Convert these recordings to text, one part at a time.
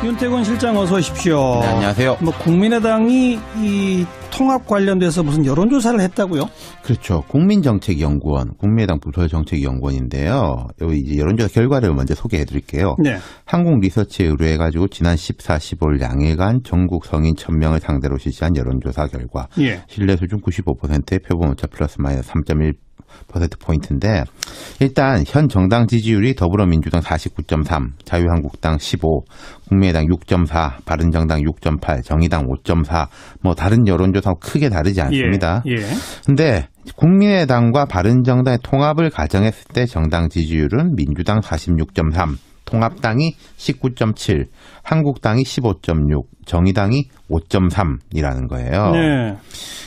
윤태곤 실장 어서 오십시오. 네, 안녕하세요. 국민의당이 이 통합 관련돼서 무슨 여론조사를 했다고요? 그렇죠. 국민정책연구원, 국민의당 부설정책연구원인데요. 여기 이제 여론조사 결과를 먼저 소개해드릴게요. 네. 한국리서치에 의뢰해가지고 지난 14, 15일 양일간 전국 성인 1000명을 상대로 실시한 여론조사 결과. 예. 신뢰 수준 95%의 표본오차 플러스 마이너스 3.1%포인트인데 일단 현 정당 지지율이 더불어민주당 49.3, 자유한국당 15, 국민의당 6.4, 바른정당 6.8, 정의당 5.4 뭐 다른 여론조사하고 크게 다르지 않습니다. 근데 국민의당과 바른정당의 통합을 가정했을 때 정당 지지율은 민주당 46.3, 통합당이 19.7, 한국당이 15.6, 정의당이 5.3이라는 거예요. 네.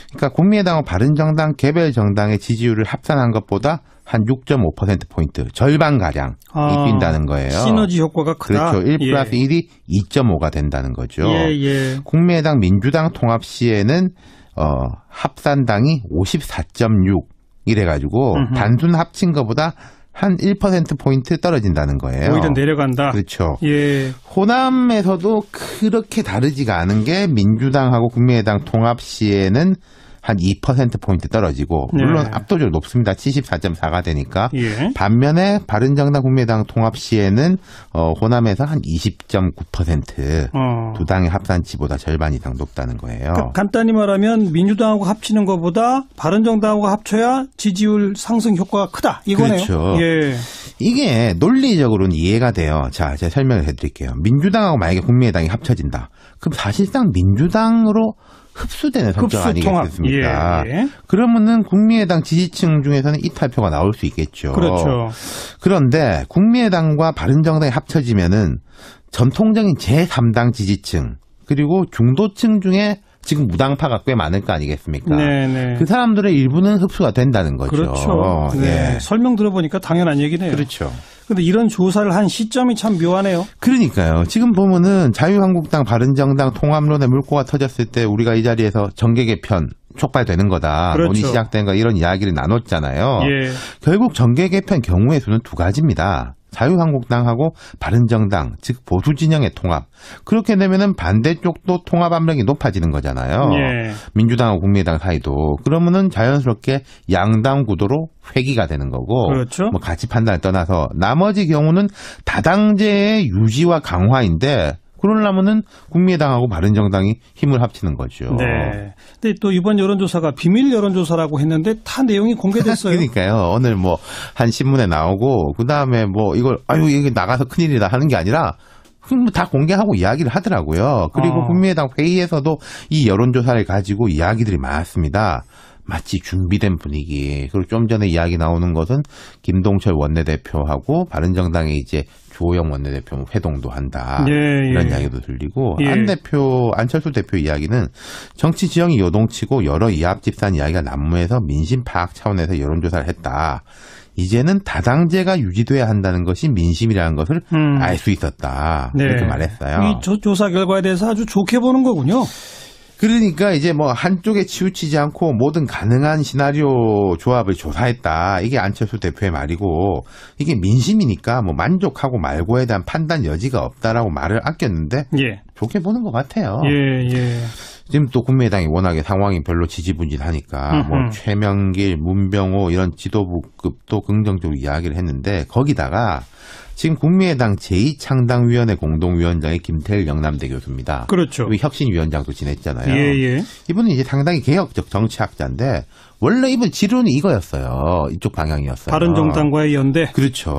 그러니까 국민의당과 바른정당 개별 정당의 지지율을 합산한 것보다 한 6.5%포인트, 절반가량 이긴다는 거예요. 시너지 효과가 크다. 그렇죠. 1 플러스 1이 2.5가 된다는 거죠. 국민의당 민주당 통합 시에는 합산당이 54.6 이래가지고 단순 합친 것보다 한 1%포인트 떨어진다는 거예요. 오히려 내려간다. 그렇죠. 예. 호남에서도 그렇게 다르지가 않은 게 민주당하고 국민의당 통합 시에는 한 2%포인트 떨어지고 물론 네. 압도적으로 높습니다. 74.4가 되니까. 예. 반면에 바른정당 국민의당 통합 시에는 호남에서 한 20.9% 두 당의 합산치보다 절반 이상 높다는 거예요. 그러니까 간단히 말하면 민주당하고 합치는 것보다 바른정당하고 합쳐야 지지율 상승 효과가 크다. 이거네요. 그렇죠. 예. 이게 논리적으로는 이해가 돼요. 자, 제가 설명을 해드릴게요. 민주당하고 만약에 국민의당이 합쳐진다. 그럼 사실상 민주당으로 흡수되는 성격 아니겠습니까? 예. 그러면은 국민의당 지지층 중에서는 이탈표가 나올 수 있겠죠. 그렇죠. 그런데 국민의당과 바른정당이 합쳐지면은 전통적인 제3당 지지층 그리고 중도층 중에 지금 무당파가 꽤 많을 거 아니겠습니까? 네네. 그 사람들의 일부는 흡수가 된다는 거죠. 그렇죠. 네. 설명 들어보니까 당연한 얘기네요. 그렇죠. 근데 이런 조사를 한 시점이 참 묘하네요. 그러니까요. 지금 보면은 자유한국당, 바른정당 통합론의 물꼬가 터졌을 때 우리가 이 자리에서 정계 개편 촉발되는 거다. 그렇죠. 논의 시작된 거 이런 이야기를 나눴잖아요. 예. 결국 정계 개편 경우의 수는 두 가지입니다. 자유한국당하고 바른정당, 즉 보수 진영의 통합. 그렇게 되면은 반대쪽도 통합 압력이 높아지는 거잖아요. 예. 민주당하고 국민의당 사이도. 그러면은 자연스럽게 양당 구도로 회귀가 되는 거고. 그렇죠. 뭐 가치 판단을 떠나서 나머지 경우는 다당제의 유지와 강화인데 그러려면은 국민의당하고 바른정당이 힘을 합치는 거죠. 네. 근데 또 이번 여론조사가 비밀 여론조사라고 했는데 다 내용이 공개됐어요. 그러니까요. 오늘 뭐 한 신문에 나오고 그 다음에 뭐 이걸 이게 나가서 큰일이다 하는 게 아니라 다 공개하고 이야기를 하더라고요. 그리고 국민의당 회의에서도 이 여론조사를 가지고 이야기들이 많았습니다. 마치 준비된 분위기. 그리고 좀 전에 이야기 나오는 것은 김동철 원내대표하고 바른정당의 이제 주호영 원내대표 회동도 한다. 이런 이야기도 들리고 안철수 대표 이야기는 정치 지형이 요동치고 여러 이합집산 이야기가 난무해서 민심 파악 차원에서 여론조사를 했다. 이제는 다당제가 유지돼야 한다는 것이 민심이라는 것을 알 수 있었다. 그렇게 말했어요. 이 조사 결과에 대해서 아주 좋게 보는 거군요. 그러니까 이제 뭐 한쪽에 치우치지 않고 모든 가능한 시나리오 조합을 조사했다. 이게 안철수 대표의 말이고 이게 민심이니까 뭐 만족하고 말고에 대한 판단 여지가 없다라고 말을 아꼈는데 좋게 보는 것 같아요. 지금 또 국민의당이 워낙에 상황이 별로 지지분진하니까 뭐 최명길, 문병호 이런 지도부급도 긍정적으로 이야기를 했는데 거기다가 지금 국민의당 제2창당위원회 공동위원장의 김태일 영남대 교수입니다. 그렇죠. 혁신위원장도 지냈잖아요. 이분은 이제 상당히 개혁적 정치학자인데 원래 이분 지론이 이거였어요. 이쪽 방향이었어요. 바른정당과의 연대. 그렇죠.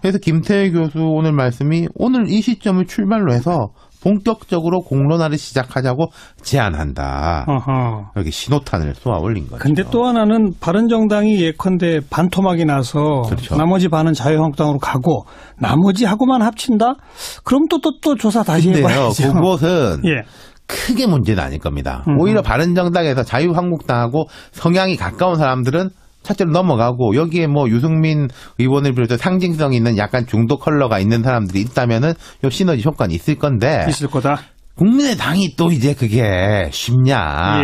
그래서 김태일 교수 오늘 말씀이 오늘 이 시점을 출발로 해서 본격적으로 공론화를 시작하자고 제안한다. 이렇게 신호탄을 쏘아 올린 거죠. 근데 또 하나는 바른정당이 예컨대 반토막이 나서 나머지 반은 자유한국당으로 가고 나머지 하고만 합친다? 그럼 또 조사 다시 해봐야죠. 그것은 크게 문제는 아닐 겁니다. 오히려 바른정당에서 자유한국당하고 성향이 가까운 사람들은 차체로 넘어가고 여기에 뭐 유승민 의원을 비롯해 상징성 있는 약간 중도 컬러가 있는 사람들이 있다면은 요 시너지 효과는 있을 건데 있을 거다. 국민의당이 또 이제 그게 쉽냐?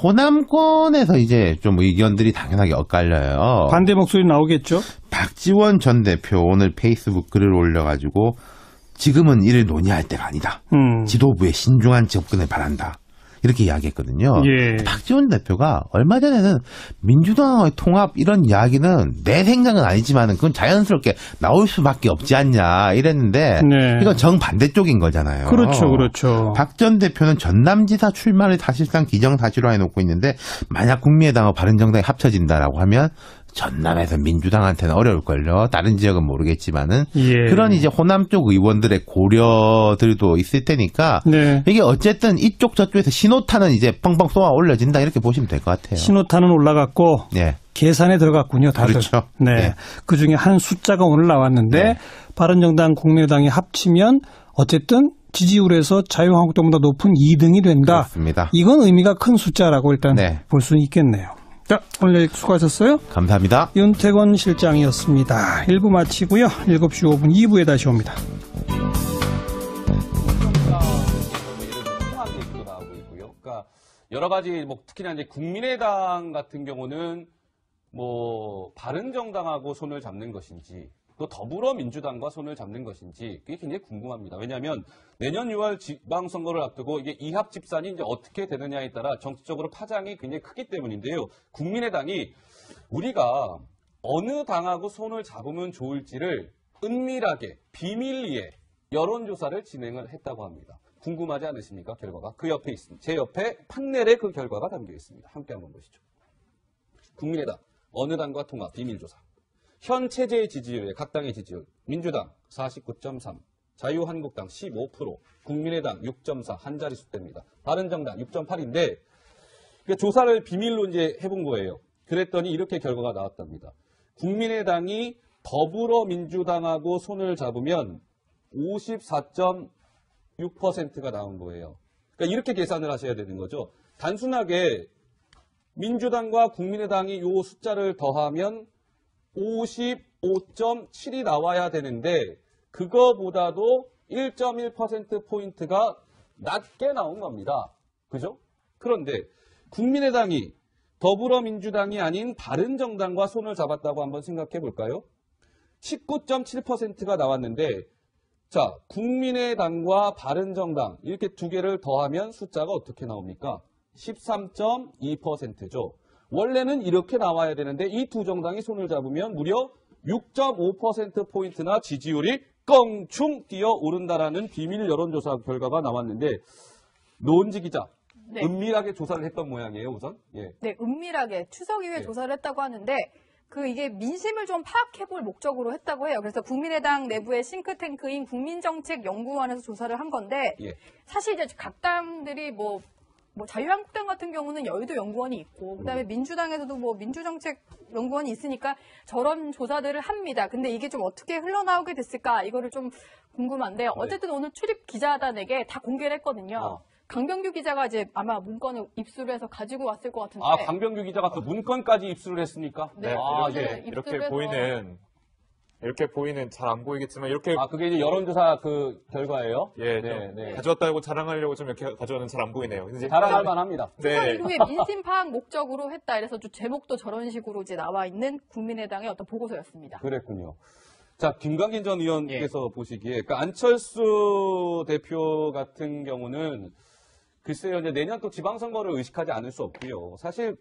호남권에서 이제 좀 의견들이 당연하게 엇갈려요. 반대 목소리 나오겠죠. 박지원 전 대표 오늘 페이스북 글을 올려가지고 지금은 이를 논의할 때가 아니다. 지도부의 신중한 접근을 바란다. 이렇게 이야기했거든요. 예. 박지원 대표가 얼마 전에는 민주당의 통합 이런 이야기는 내 생각은 아니지만은 그건 자연스럽게 나올 수밖에 없지 않냐 이랬는데 네. 이건 정반대쪽인 거잖아요. 그렇죠, 그렇죠. 박 전 대표는 전남지사 출마를 사실상 기정사실화해 놓고 있는데 만약 국민의당과 바른정당이 합쳐진다라고 하면 전남에서 민주당한테는 어려울걸요. 다른 지역은 모르겠지만은 예. 그런 이제 호남 쪽 의원들의 고려들도 있을 테니까 네. 이게 어쨌든 이쪽 저쪽에서 신호탄은 이제 펑펑 쏘아 올려진다 이렇게 보시면 될 것 같아요. 신호탄은 올라갔고 네. 계산에 들어갔군요, 다들. 그렇죠. 네. 네. 그중에 한 숫자가 오늘 나왔는데 네. 바른정당, 국민의당이 합치면 어쨌든 지지율에서 자유한국당보다 높은 2등이 된다. 그렇습니다. 이건 의미가 큰 숫자라고 일단 네. 볼 수는 있겠네요. 자, 오늘 수고하셨어요. 감사합니다. 윤태권 실장이었습니다. 1부 마치고요. 7시 5분 2부에 다시 옵니다. 그러니까 여러 가지 뭐 특히나 이제 국민의당 같은 경우는 뭐 바른정당하고 손을 잡는 것인지 또 더불어민주당과 손을 잡는 것인지 그게 굉장히 궁금합니다. 왜냐하면 내년 6월 지방선거를 앞두고 이게 이합 집산이 이제 어떻게 되느냐에 따라 정치적으로 파장이 굉장히 크기 때문인데요. 국민의당이 우리가 어느 당하고 손을 잡으면 좋을지를 은밀하게 비밀리에 여론조사를 진행을 했다고 합니다. 궁금하지 않으십니까? 결과가 그 옆에 있습니다. 제 옆에 판넬에 그 결과가 담겨 있습니다. 함께 한번 보시죠. 국민의당 어느 당과 통합 비밀조사. 현 체제의 지지율에 각 당의 지지율. 민주당 49.3, 자유한국당 15%, 국민의당 6.4 한 자릿수대입니다. 바른정당 6.8인데 그러니까 조사를 비밀로 이제 해본 거예요. 그랬더니 이렇게 결과가 나왔답니다. 국민의당이 더불어민주당하고 손을 잡으면 54.6%가 나온 거예요. 그러니까 이렇게 계산을 하셔야 되는 거죠. 단순하게 민주당과 국민의당이 이 숫자를 더하면 55.7이 나와야 되는데 그거보다도 1.1%포인트가 낮게 나온 겁니다. 그죠? 그런데 국민의당이 더불어민주당이 아닌 바른정당과 손을 잡았다고 한번 생각해 볼까요? 19.7%가 나왔는데 자, 국민의당과 바른정당 이렇게 두 개를 더하면 숫자가 어떻게 나옵니까? 13.2%죠. 원래는 이렇게 나와야 되는데 이 두 정당이 손을 잡으면 무려 6.5%포인트나 지지율이 껑충 뛰어오른다라는 비밀 여론조사 결과가 나왔는데 노은지 기자, 네. 은밀하게 조사를 했던 모양이에요, 우선. 예. 네, 은밀하게 추석 이후에 네. 조사를 했다고 하는데 이게 민심을 좀 파악해볼 목적으로 했다고 해요. 그래서 국민의당 내부의 싱크탱크인 국민정책연구원에서 조사를 한 건데 예. 사실 이제 각 당들이 뭐 자유한국당 같은 경우는 여의도 연구원이 있고 그다음에 민주당에서도 뭐 민주정책연구원이 있으니까 저런 조사들을 합니다. 근데 이게 좀 어떻게 흘러나오게 됐을까 이거를 좀 궁금한데 어쨌든 오늘 출입 기자단에게 다 공개를 했거든요. 강병규 기자가 이제 아마 문건을 입수를 해서 가지고 왔을 것 같은데. 아, 강병규 기자가 그 문건까지 입수를 했습니까? 네, 아, 예. 이렇게 보이는 잘 안 보이겠지만 이렇게 아, 그게 이제 여론조사 그 결과예요? 예, 네. 가져왔다고 자랑하려고 좀 이렇게 가져오는 잘 안 보이네요. 이제 자랑할 만합니다. 추석 네. 이후에 민심 파악 목적으로 했다. 이래서 좀 제목도 저런 식으로 이제 나와 있는 국민의당의 어떤 보고서였습니다. 그랬군요. 자, 김광진 전 의원께서 보시기에, 그러니까 안철수 대표 같은 경우는 글쎄요, 이제 내년 또 지방선거를 의식하지 않을 수 없고요. 사실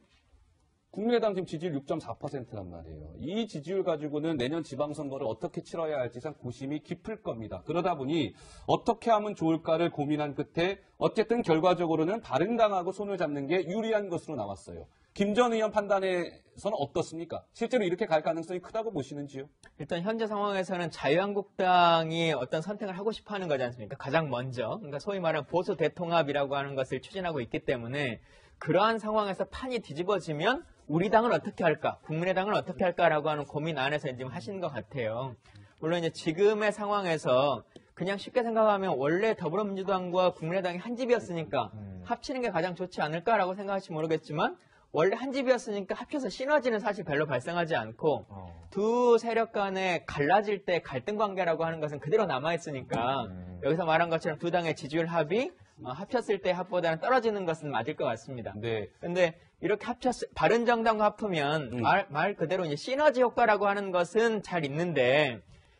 국민의당 지금 지지율 6.4%란 말이에요. 이 지지율 가지고는 내년 지방선거를 어떻게 치러야 할지 참 고심이 깊을 겁니다. 그러다 보니 어떻게 하면 좋을까를 고민한 끝에 어쨌든 결과적으로는 바른당하고 손을 잡는 게 유리한 것으로 나왔어요. 김 전 의원 판단에서는 어떻습니까? 실제로 이렇게 갈 가능성이 크다고 보시는지요? 일단 현재 상황에서는 자유한국당이 어떤 선택을 하고 싶어 하는 거지 않습니까? 가장 먼저. 그러니까 소위 말하는 보수 대통합이라고 하는 것을 추진하고 있기 때문에 그러한 상황에서 판이 뒤집어지면 우리 당은 어떻게 할까? 국민의당은 어떻게 할까라고 하는 고민 안에서 지금 하시는 것 같아요. 물론 이제 지금의 상황에서 그냥 쉽게 생각하면 원래 더불어민주당과 국민의당이 한 집이었으니까 합치는 게 가장 좋지 않을까라고 생각할지 모르겠지만 원래 한 집이었으니까 합쳐서 시너지는 사실 별로 발생하지 않고 두 세력 간에 갈라질 때 갈등 관계라고 하는 것은 그대로 남아있으니까 여기서 말한 것처럼 두 당의 지지율 합이 합쳤을 때 합보다는 떨어지는 것은 맞을 것 같습니다. 네. 근데 이렇게 바른정당과 합하면 말 그대로 이제 시너지 효과라고 하는 것은 잘 있는데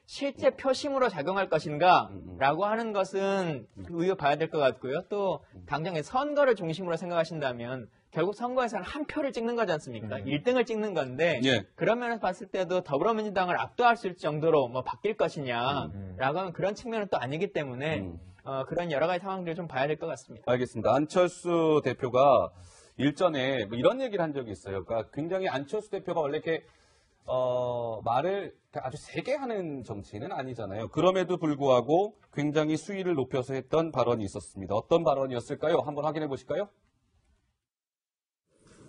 실제 표심으로 작용할 것인가라고 하는 것은 의외 봐야 될 것 같고요. 또 당장의 선거를 중심으로 생각하신다면 결국 선거에서는 한 표를 찍는 거지 않습니까? 1등을 찍는 건데 예. 그런 면에서 봤을 때도 더불어민주당을 압도할 수 있을 정도로 뭐 바뀔 것이냐라고 하면 그런 측면은 또 아니기 때문에 그런 여러 가지 상황들을 좀 봐야 될 것 같습니다. 알겠습니다. 안철수 대표가 일전에 뭐 이런 얘기를 한 적이 있어요. 그러니까 굉장히 안철수 대표가 원래 이렇게 말을 아주 세게 하는 정치인은 아니잖아요. 그럼에도 불구하고 굉장히 수위를 높여서 했던 발언이 있었습니다. 어떤 발언이었을까요? 한번 확인해 보실까요?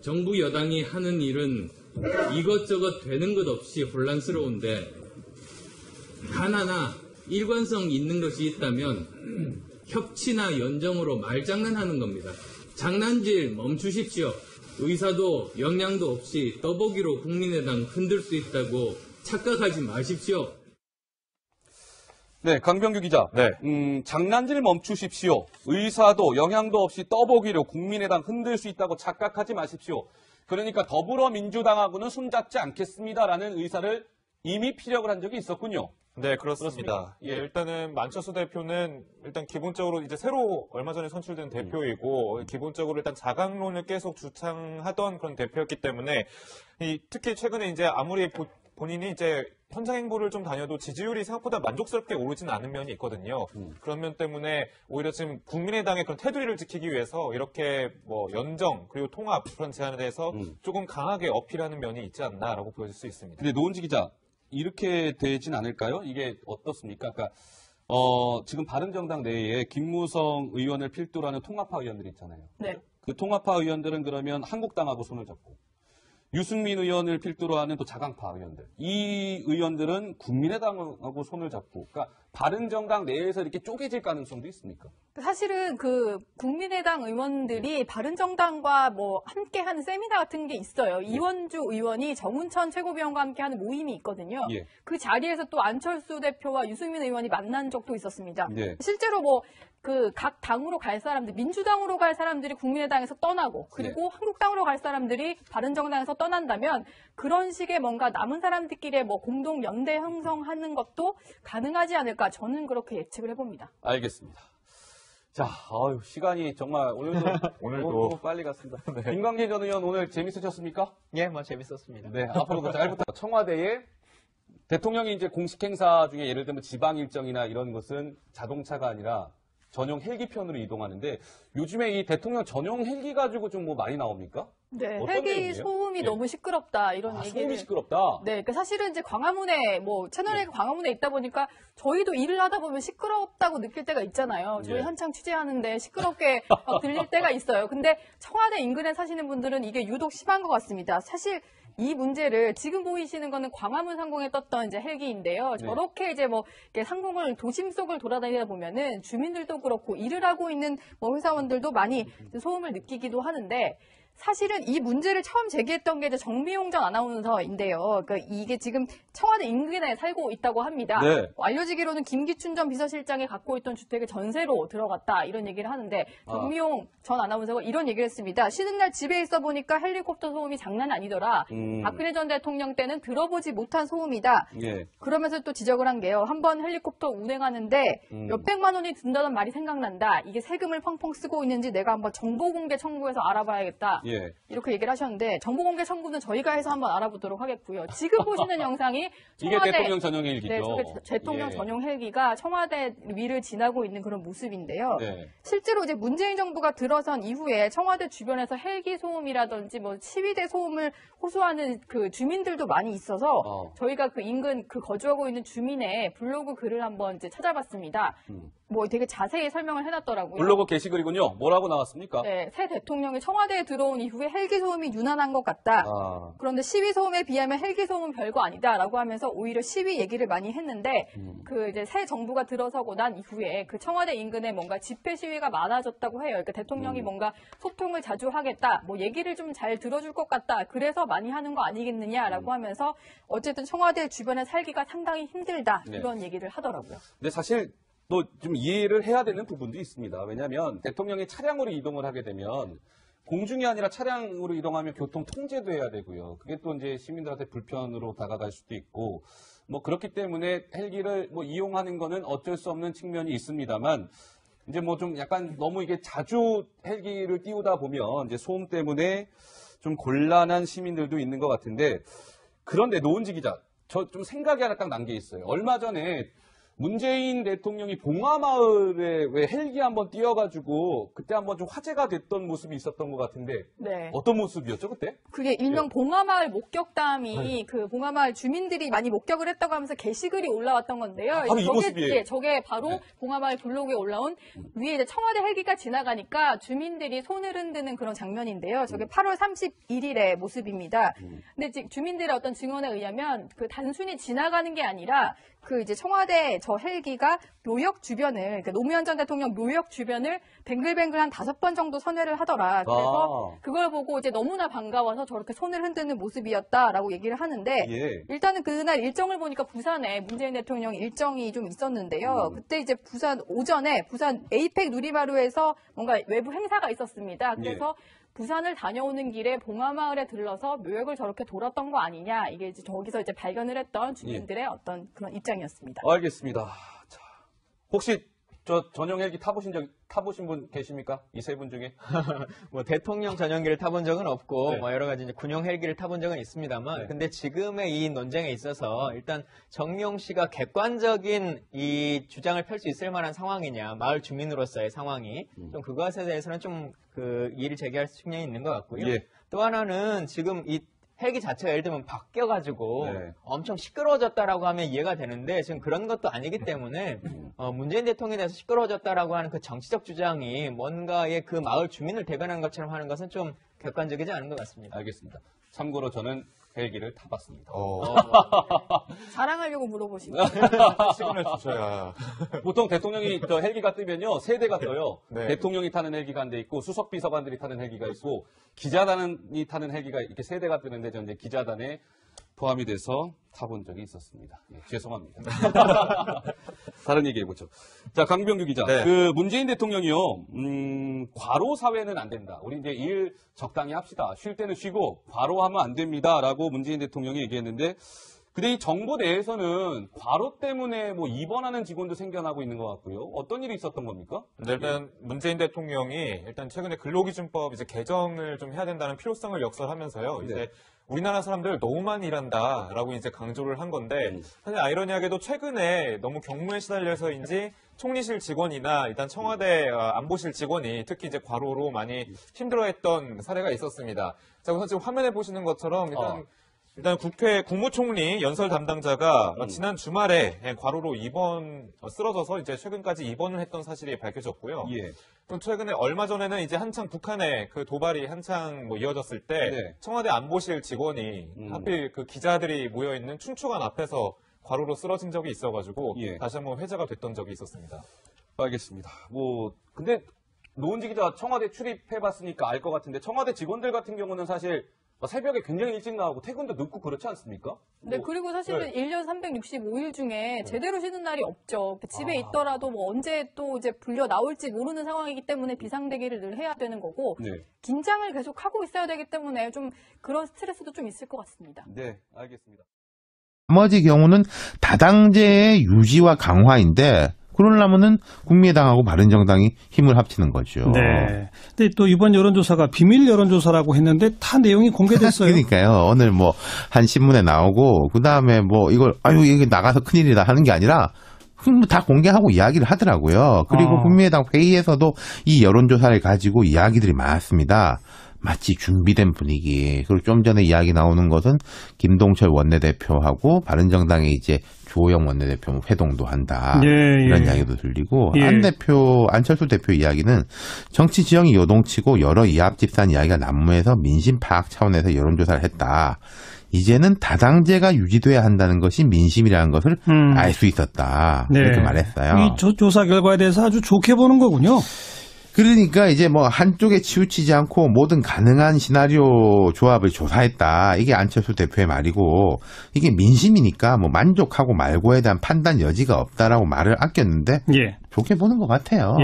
정부 여당이 하는 일은 이것저것 되는 것 없이 혼란스러운데 하나나 일관성 있는 것이 있다면 협치나 연정으로 말장난하는 겁니다. 장난질 멈추십시오. 의사도 역량도 없이 떠보기로 국민의당 흔들 수 있다고 착각하지 마십시오. 네, 강병규 기자. 네. 장난질 멈추십시오. 의사도 영향도 없이 떠보기로 국민의당 흔들 수 있다고 착각하지 마십시오. 그러니까 더불어민주당하고는 손잡지 않겠습니다라는 의사를 이미 피력을 한 적이 있었군요. 네, 그렇습니다. 예. 일단은 안철수 대표는 일단 기본적으로 이제 새로 얼마 전에 선출된 대표이고 기본적으로 일단 자강론을 계속 주창하던 그런 대표였기 때문에 특히 최근에 이제 아무리 본인이 이제 현장 행보를 좀 다녀도 지지율이 생각보다 만족스럽게 오르지는 않은 면이 있거든요. 그런 면 때문에 오히려 지금 국민의당의 그런 테두리를 지키기 위해서 이렇게 뭐 연정 그리고 통합 그런 제안에 대해서 조금 강하게 어필하는 면이 있지 않나라고 보여질 수 있습니다. 근데 노은지 기자, 이렇게 되진 않을까요? 이게 어떻습니까? 그러니까 지금 바른정당 내에 김무성 의원을 필두로 하는 통합파 의원들이 있잖아요. 네. 그 통합파 의원들은 그러면 한국당하고 손을 잡고 유승민 의원을 필두로 하는 또 자강파 의원들. 이 의원들은 국민의당하고 손을 잡고, 그러니까 바른정당 내에서 이렇게 쪼개질 가능성도 있습니까? 사실은 그 국민의당 의원들이 바른정당과 뭐 함께하는 세미나 같은 게 있어요. 이원주 의원이 정운천 최고위원과 함께하는 모임이 있거든요. 예. 그 자리에서 또 안철수 대표와 유승민 의원이 만난 적도 있었습니다. 예. 실제로 뭐 그 각 당으로 갈 사람들, 민주당으로 갈 사람들이 국민의당에서 떠나고 그리고 한국당으로 갈 사람들이 바른정당에서 떠난다면 그런 식의 뭔가 남은 사람들끼리 뭐 공동 연대 형성하는 것도 가능하지 않을까 저는 그렇게 예측을 해봅니다. 알겠습니다. 자, 시간이 정말 오늘도 너무 빨리 갔습니다. 네. 김광진 전 의원 오늘 재밌으셨습니까? 예, 뭐 재밌었습니다. 네, 앞으로도 잘 부탁. 청와대에 대통령이 이제 공식 행사 중에 예를 들면 지방 일정이나 이런 것은 자동차가 아니라 전용 헬기편으로 이동하는데 요즘에 이 대통령 전용 헬기 가지고 좀 뭐 많이 나옵니까? 네, 어떤 헬기 내용이에요? 소음이 예. 너무 시끄럽다 이런 얘기를. 소음이 시끄럽다. 네, 그 사실은 이제 광화문에 뭐 채널A 광화문에 있다 보니까 저희도 일을 하다 보면 시끄럽다고 느낄 때가 있잖아요. 저희 예. 한창 취재하는데 시끄럽게 들릴 때가 있어요. 근데 청와대 인근에 사시는 분들은 이게 유독 심한 것 같습니다. 사실 이 문제를 지금 보이시는 거는 광화문 상공에 떴던 이제 헬기인데요. 네. 저렇게 이제 뭐 이렇게 상공을 도심 속을 돌아다니다 보면은 주민들도 그렇고 일을 하고 있는 뭐 회사원들도 많이 소음을 느끼기도 하는데 사실은 이 문제를 처음 제기했던 게 이제 정미용 전 아나운서인데요. 그러니까 이게 지금 청와대 인근에 살고 있다고 합니다. 네. 알려지기로는 김기춘 전 비서실장이 갖고 있던 주택에 전세로 들어갔다 이런 얘기를 하는데 정미용 전 아나운서가 이런 얘기를 했습니다. 쉬는 날 집에 있어 보니까 헬리콥터 소음이 장난 아니더라. 박근혜 전 대통령 때는 들어보지 못한 소음이다. 예. 그러면서 또 지적을 한 게요. 한번 헬리콥터 운행하는데 몇백만 원이 든다던 말이 생각난다. 이게 세금을 펑펑 쓰고 있는지 내가 한번 정보공개 청구해서 알아봐야겠다. 예. 이렇게 얘기를 하셨는데 정보공개 청구는 저희가 해서 한번 알아보도록 하겠고요. 지금 보시는 영상이 이게 대통령 전용 헬기죠. 네, 저게 대통령 예. 전용 헬기가 청와대 위를 지나고 있는 그런 모습인데요. 네. 실제로 이제 문재인 정부가 들어선 이후에 청와대 주변에서 헬기 소음이라든지 뭐 시위대 소음을 호소하는 그 주민들도 많이 있어서 저희가 그 인근 그 거주하고 있는 주민의 블로그 글을 한번 이제 찾아봤습니다. 뭐 되게 자세히 설명을 해놨더라고요. 블로그 게시글이군요. 뭐라고 나왔습니까? 네, 새 대통령이 청와대에 들어온 이후에 헬기 소음이 유난한 것 같다. 그런데 시위 소음에 비하면 헬기 소음은 별거 아니다라고 하면서 오히려 시위 얘기를 많이 했는데 그 이제 새 정부가 들어서고 난 이후에 그 청와대 인근에 뭔가 집회 시위가 많아졌다고 해요. 그러니까 대통령이 뭔가 소통을 자주 하겠다, 뭐 얘기를 좀 잘 들어줄 것 같다. 그래서 많이 하는 거 아니겠느냐라고 하면서 어쨌든 청와대 주변에 살기가 상당히 힘들다 네. 이런 얘기를 하더라고요. 근데 사실 또 좀 이해를 해야 되는 부분도 있습니다. 왜냐하면 대통령이 차량으로 이동을 하게 되면 공중이 아니라 차량으로 이동하면 교통 통제도 해야 되고요. 그게 또 이제 시민들한테 불편으로 다가갈 수도 있고 뭐 그렇기 때문에 헬기를 뭐 이용하는 거는 어쩔 수 없는 측면이 있습니다만 이제 뭐 좀 약간 너무 이게 자주 헬기를 띄우다 보면 이제 소음 때문에 좀 곤란한 시민들도 있는 것 같은데 그런데 노은지 기자, 저 좀 생각이 하나 딱 난 게 있어요. 얼마 전에 문재인 대통령이 봉화마을에 왜 헬기 한번 띄워가지고 그때 한번 좀 화제가 됐던 모습이 있었던 것 같은데 네. 어떤 모습이었죠 그때? 그게 일명 봉화마을 목격담이 그 봉화마을 주민들이 많이 목격을 했다고 하면서 게시글이 올라왔던 건데요. 바로 이 모습이에요. 예, 저게 바로 봉화마을 블로그에 올라온 위에 이제 청와대 헬기가 지나가니까 주민들이 손을 흔드는 그런 장면인데요. 저게 8월 31일의 모습입니다. 근데 지금 주민들의 어떤 증언에 의하면 그 단순히 지나가는 게 아니라 그 이제 청와대 저 헬기가 묘역 주변을, 그러니까 노무현 전 대통령 묘역 주변을 뱅글뱅글 한 5번 정도 선회를 하더라. 그래서 그걸 보고 이제 너무나 반가워서 저렇게 손을 흔드는 모습이었다라고 얘기를 하는데 일단은 그날 일정을 보니까 부산에 문재인 대통령 일정이 좀 있었는데요. 그때 이제 부산 오전에 부산 에이펙 누리마루에서 뭔가 외부 행사가 있었습니다. 그래서 부산을 다녀오는 길에 봉화마을에 들러서 묘역을 저렇게 돌았던 거 아니냐. 이게 이제 저기서 이제 발견을 했던 주민들의 어떤 그런 입장이었습니다. 알겠습니다. 자, 혹시 저 전용 헬기 타보신 분 계십니까? 이 세 분 중에? 뭐 대통령 전용기를 타본 적은 없고 뭐 여러 가지 이제 군용 헬기를 타본 적은 있습니다만 근데 지금의 이 논쟁에 있어서 일단 정용 씨가 객관적인 이 주장을 펼 수 있을 만한 상황이냐, 마을 주민으로서의 상황이 좀 그것에 대해서는 좀 그 이의를 제기할 측면이 있는 것 같고요. 또 하나는 지금 이 헬기 자체가 예를 들면 바뀌어가지고 엄청 시끄러워졌다라고 하면 이해가 되는데 지금 그런 것도 아니기 때문에 문재인 대통령에 대해서 시끄러워졌다라고 하는 그 정치적 주장이 뭔가의 그 마을 주민을 대변하는 것처럼 하는 것은 좀 객관적이지 않은 것 같습니다. 알겠습니다. 참고로 저는 헬기를 타봤습니다. 자랑하려고 물어보시고. 시그널 주셔야. 보통 대통령이 저 헬기가 뜨면요, 세 대가 떠요. 대통령이 타는 헬기가 한 대 있고, 수석 비서관들이 타는 헬기가 있고, 기자단이 타는 헬기가 이렇게 세 대가 뜨는데, 저는 이제 기자단에 포함이 돼서 타본 적이 있었습니다. 죄송합니다. 다른 얘기 해보죠. 자, 강병규 기자. 그 문재인 대통령이요, 과로 사회는 안 된다. 우리 이제 일 적당히 합시다. 쉴 때는 쉬고, 과로하면 안 됩니다. 라고 문재인 대통령이 얘기했는데, 근데 이 정부 내에서는 과로 때문에 뭐 입원하는 직원도 생겨나고 있는 것 같고요. 어떤 일이 있었던 겁니까? 일단 문재인 대통령이 일단 최근에 근로기준법 이제 개정을 좀 해야 된다는 필요성을 역설하면서요. 이제 우리나라 사람들 너무 많이 일한다라고 이제 강조를 한 건데 사실 아이러니하게도 최근에 너무 경무에 시달려서인지 총리실 직원이나 일단 청와대 안보실 직원이 특히 이제 과로로 많이 힘들어했던 사례가 있었습니다. 자, 우선 지금 화면에 보시는 것처럼 일단 국회 국무총리 연설 담당자가 지난 주말에 과로로 쓰러져서 이제 최근까지 입원을 했던 사실이 밝혀졌고요. 그럼 최근에 얼마 전에는 이제 한창 북한의 그 도발이 한창 뭐 이어졌을 때 청와대 안보실 직원이 하필 그 기자들이 모여 있는 춘추관 앞에서 과로로 쓰러진 적이 있어가지고 다시 한번 회자가 됐던 적이 있었습니다. 알겠습니다. 뭐 근데 노은지 기자 청와대 출입해봤으니까 알 것 같은데 청와대 직원들 같은 경우는 사실 새벽에 굉장히 일찍 나오고 퇴근도 늦고 그렇지 않습니까? 네, 그리고 사실은 1년 365일 중에 제대로 쉬는 날이 없죠. 집에 있더라도 뭐 언제 또 이제 불려 나올지 모르는 상황이기 때문에 비상대기를 늘 해야 되는 거고 긴장을 계속 하고 있어야 되기 때문에 좀 그런 스트레스도 좀 있을 것 같습니다. 네, 알겠습니다. 나머지 경우는 다당제의 유지와 강화인데 그러려면은 국민의당하고 바른정당이 힘을 합치는 거죠. 네. 근데 또 이번 여론조사가 비밀 여론조사라고 했는데 다 내용이 공개됐어요. 그러니까요. 오늘 뭐 한 신문에 나오고 그다음에 뭐 이걸 이게 나가서 큰일이다 하는 게 아니라 다 공개하고 이야기를 하더라고요. 그리고 국민의당 회의에서도 이 여론조사를 가지고 이야기들이 많았습니다. 마치 준비된 분위기. 그리고 좀 전에 이야기 나오는 것은 김동철 원내대표하고 바른정당의 이제 주호영 원내대표 회동도 한다. 이런 이야기도 들리고 안철수 대표 이야기는 정치 지형이 요동치고 여러 이합 집산 이야기가 난무해서 민심 파악 차원에서 여론조사를 했다. 이제는 다당제가 유지돼야 한다는 것이 민심이라는 것을 알 수 있었다. 이렇게 말했어요. 이 조사 결과에 대해서 아주 좋게 보는 거군요. 그러니까 이제 뭐 한쪽에 치우치지 않고 모든 가능한 시나리오 조합을 조사했다. 이게 안철수 대표의 말이고 이게 민심이니까 뭐 만족하고 말고에 대한 판단 여지가 없다라고 말을 아꼈는데 좋게 보는 것 같아요.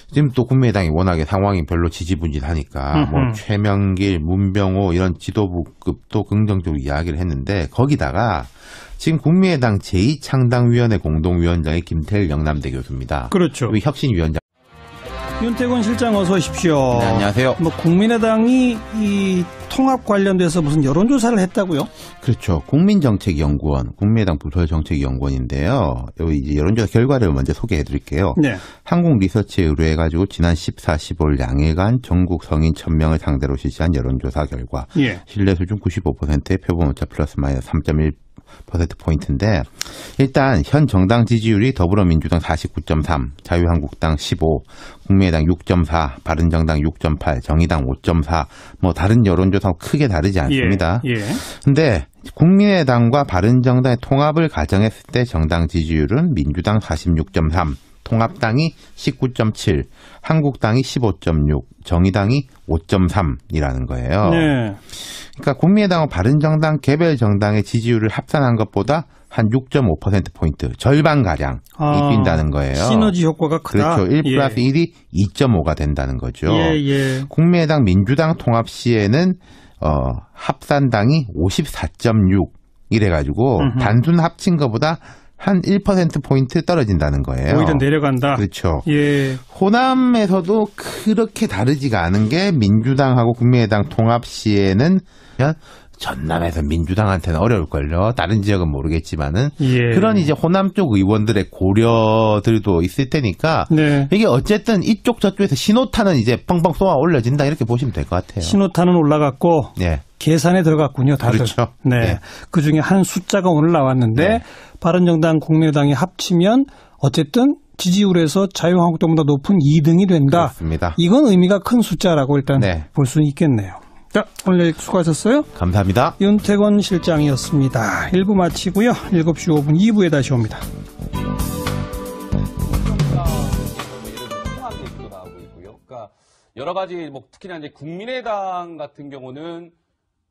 지금 또 국민의당이 워낙에 상황이 별로 지지분진하니까 뭐 최명길, 문병호 이런 지도부급도 긍정적으로 이야기를 했는데 거기다가 지금 국민의당 제2창당위원회 공동위원장의 김태일 영남대 교수입니다. 그렇죠. 그리고 혁신위원장. 윤태곤 실장 어서 오십시오. 네, 안녕하세요. 뭐 국민의당이 이 통합 관련돼서 무슨 여론조사를 했다고요? 그렇죠. 국민정책연구원, 국민의당 부설정책연구원인데요. 여기 이제 여론조사 결과를 먼저 소개해드릴게요. 네. 한국리서치에 의뢰해가지고 지난 14, 15일 양일간 전국 성인 1000명을 상대로 실시한 여론조사 결과. 예. 신뢰 수준 95%의 표본오차 플러스 마이너스 3.1%포인트인데 일단 현 정당 지지율이 더불어민주당 49.3, 자유한국당 15, 국민의당 6.4, 바른정당 6.8, 정의당 5.4 뭐 다른 여론조사와 크게 다르지 않습니다. 예. 근데 국민의당과 바른정당의 통합을 가정했을 때 정당 지지율은 민주당 46.3, 통합당이 19.7, 한국당이 15.6, 정의당이 5.3이라는 거예요. 네. 그러니까 국민의당과 바른정당 개별 정당의 지지율을 합산한 것보다 한 6.5%포인트, 절반가량이 뛴다는 거예요. 시너지 효과가 크다. 그렇죠. 1 플러스 1이 2.5가 된다는 거죠. 예. 국민의당 민주당 통합 시에는 합산당이 54.6 이래가지고 단순 합친 것보다 한 1%포인트 떨어진다는 거예요. 오히려 내려간다. 그렇죠. 예. 호남에서도 그렇게 다르지가 않은 게 민주당하고 국민의당 통합 시에는 전남에서 민주당한테는 어려울걸요. 다른 지역은 모르겠지만은. 예. 그런 이제 호남 쪽 의원들의 고려들도 있을 테니까. 네. 이게 어쨌든 이쪽 저쪽에서 신호탄은 이제 뻥뻥 쏘아 올려진다 이렇게 보시면 될 것 같아요. 신호탄은 올라갔고. 네. 계산에 들어갔군요, 다들. 그렇죠. 네. 네. 그 중에 한 숫자가 오늘 나왔는데 네. 바른정당, 국민의당이 합치면 어쨌든 지지율에서 자유한국당보다 높은 2등이 된다. 그렇습니다. 이건 의미가 큰 숫자라고 일단 네. 볼 수는 있겠네요. 자, 오늘 수고하셨어요. 감사합니다. 윤태곤 실장이었습니다. 1부 마치고요. 7시 5분 2부에 다시 옵니다. 통합 얘기도 나오고 있고요. 그러니까 여러 가지 뭐 특히나 이제 국민의당 같은 경우는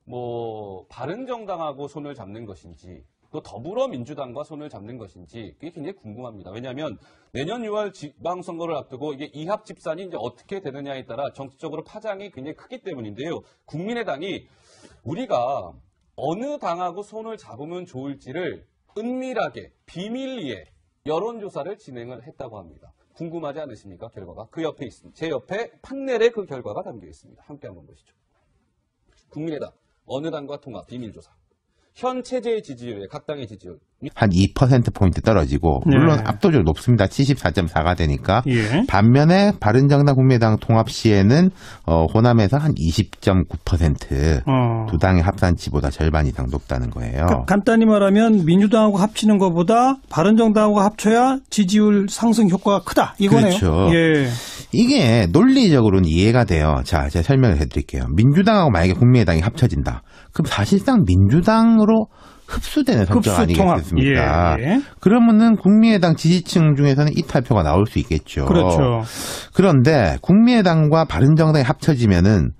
뭐 바른정당하고 손을 잡는 것인지 또 더불어민주당과 손을 잡는 것인지 그게 굉장히 궁금합니다. 왜냐하면 내년 6월 지방선거를 앞두고 이게 이합집산이 이제 어떻게 되느냐에 따라 정치적으로 파장이 굉장히 크기 때문인데요. 국민의당이 우리가 어느 당하고 손을 잡으면 좋을지를 은밀하게 비밀리에 여론조사를 진행을 했다고 합니다. 궁금하지 않으십니까? 결과가 그 옆에 있습니다. 제 옆에 판넬에 그 결과가 담겨 있습니다. 함께 한번 보시죠. 국민의당 어느 당과 통합 비밀조사. 현 체제의 지지율에 각 당의 지지율 한 2%포인트 떨어지고 물론 압도적으로 높습니다. 74.4가 되니까. 예. 반면에 바른정당 국민의당 통합 시에는 호남에서 한 20.9% 두 당의 합산치보다 절반 이상 높다는 거예요. 그러니까 간단히 말하면 민주당하고 합치는 것보다 바른정당하고 합쳐야 지지율 상승 효과가 크다. 이거네요. 그렇죠. 예. 이게 논리적으로는 이해가 돼요. 자, 제가 설명을 해드릴게요. 민주당하고 만약에 국민의당이 합쳐진다. 그럼 사실상 민주당으로 흡수되는 성격 아니겠습니까? 예. 그러면은 국민의당 지지층 중에서는 이탈표가 나올 수 있겠죠. 그렇죠. 그런데 국민의당과 바른정당이 합쳐지면은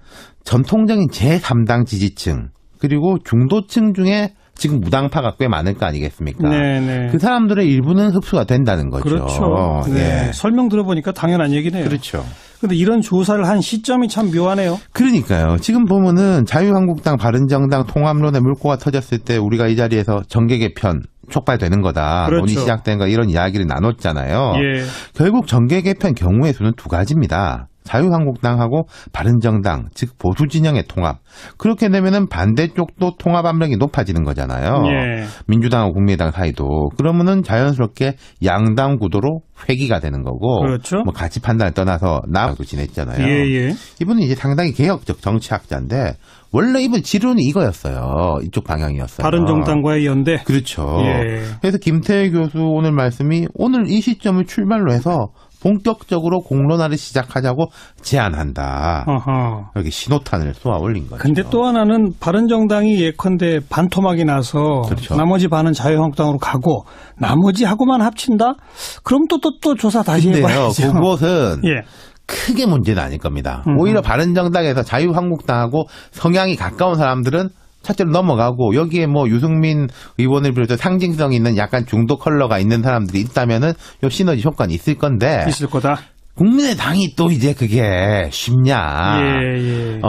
전통적인 제3당 지지층 그리고 중도층 중에 지금 무당파가 꽤 많을 거 아니겠습니까? 네네. 그 사람들의 일부는 흡수가 된다는 거죠. 그렇죠. 네. 예. 설명 들어보니까 당연한 얘기네요. 그렇죠. 근데 이런 조사를 한 시점이 참 묘하네요. 그러니까요. 지금 보면은 자유한국당, 바른정당 통합론의 물꼬가 터졌을 때 우리가 이 자리에서 정계 개편 촉발되는 거다. 그렇죠. 논의 시작된 거 이런 이야기를 나눴잖아요. 예. 결국 정계 개편 경우의 수는 두 가지입니다. 자유한국당하고 바른정당, 즉 보수 진영의 통합. 그렇게 되면은 반대쪽도 통합 압력이 높아지는 거잖아요. 예. 민주당하고 국민의당 사이도. 그러면은 자연스럽게 양당 구도로 회귀가 되는 거고. 그렇죠. 뭐 가치 판단을 떠나서 나하고 지냈잖아요. 예. 이분은 이제 상당히 개혁적 정치학자인데 원래 이분 지론이 이거였어요. 이쪽 방향이었어요. 바른정당과의 연대. 그렇죠. 예. 그래서 김태일 교수 오늘 말씀이 오늘 이 시점을 출발로 해서 본격적으로 공론화를 시작하자고 제안한다. 어허. 여기 신호탄을 쏘아 올린 거죠. 근데 또 하나는 바른정당이 예컨대 반토막이 나서 그렇죠. 나머지 반은 자유한국당으로 가고 나머지하고만 합친다? 그럼 또 조사 다시 근데요, 해봐야죠. 그것은 예. 크게 문제는 아닐 겁니다. 오히려 바른정당에서 자유한국당하고 성향이 가까운 사람들은 차트로 넘어가고 여기에 뭐 유승민 의원을 비롯해 상징성 있는 약간 중도 컬러가 있는 사람들이 있다면은 요 시너지 효과는 있을 건데 있을 거다. 국민의당이 또 이제 그게 쉽냐. 예.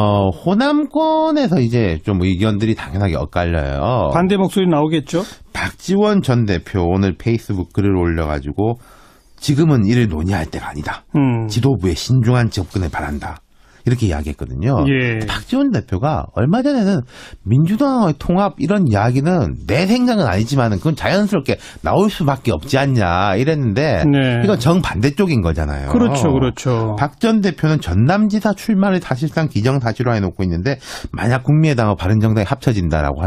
호남권에서 이제 좀 의견들이 당연하게 엇갈려요. 반대 목소리 나오겠죠? 박지원 전 대표 오늘 페이스북 글을 올려가지고 지금은 이를 논의할 때가 아니다. 지도부의 신중한 접근을 바란다. 이렇게 이야기했거든요. 예. 박지원 대표가 얼마 전에는 민주당의 통합 이런 이야기는 내 생각은 아니지만은 그건 자연스럽게 나올 수밖에 없지 않냐 이랬는데 네. 이건 정반대쪽인 거잖아요. 그렇죠. 박 전 대표는 전남지사 출마를 사실상 기정사실화해 놓고 있는데 만약 국민의당과 바른정당이 합쳐진다라고 하면